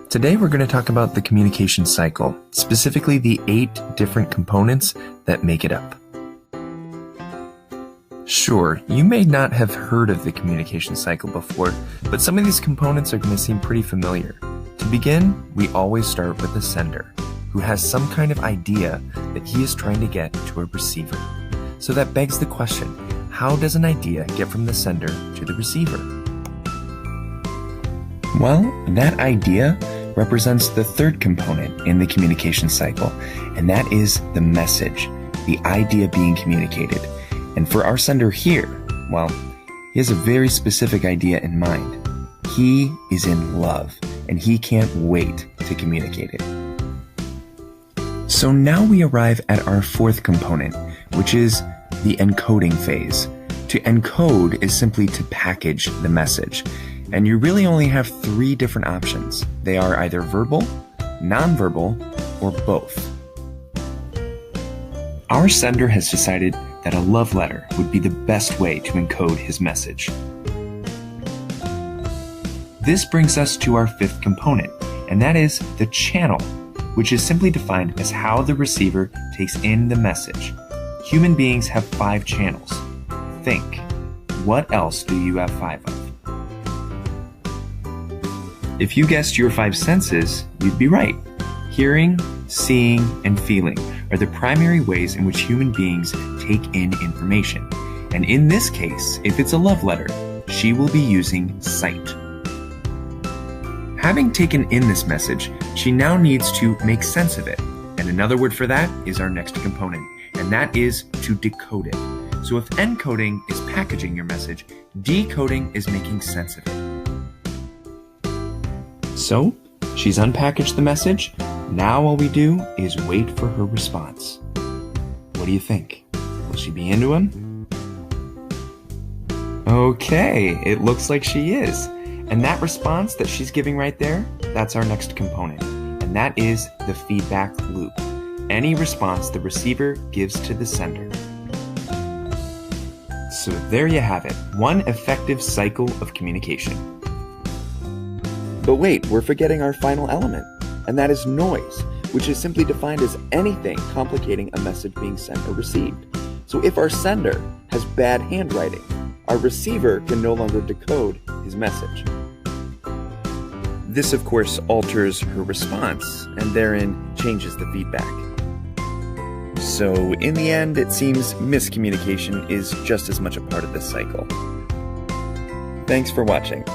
Today we're going to talk about the communication cycle, specifically the 8 different components that make it up. Sure, you may not have heard of the communication cycle before, but some of these components are going to seem pretty familiar. To begin, we always start with the sender, who has some kind of idea that he is trying to get to a receiver. So that begs the question, how does an idea get from the sender to the receiver? Well, that idea represents the third component in the communication cycle, and that is the message, the idea being communicated. And for our sender here, well, he has a very specific idea in mind. He is in love, and he can't wait to communicate it. So now we arrive at our fourth component, which is the encoding phase. To encode is simply to package the message. And you really only have 3 different options. They are either verbal, nonverbal, or both. Our sender has decided that a love letter would be the best way to encode his message. This brings us to our 5th component, and that is the channel, which is simply defined as how the receiver takes in the message. Human beings have 5 channels. Think, what else do you have 5 of? If you guessed your 5 senses, you'd be right. Hearing, seeing, and feeling are the primary ways in which human beings take in information. And in this case, if it's a love letter, she will be using sight. Having taken in this message, she now needs to make sense of it. And another word for that is our next component, and that is to decode it. So if encoding is packaging your message, decoding is making sense of it. So, she's unpackaged the message. Now all we do is wait for her response. What do you think? Will she be into him? Okay, it looks like she is. And that response that she's giving right there, that's our next component. And that is the feedback loop. Any response the receiver gives to the sender. So there you have it, one effective cycle of communication. But wait, we're forgetting our final element, and that is noise, which is simply defined as anything complicating a message being sent or received. So if our sender has bad handwriting, our receiver can no longer decode his message. This, of course, alters her response, and therein changes the feedback. So in the end, it seems miscommunication is just as much a part of this cycle. Thanks for watching.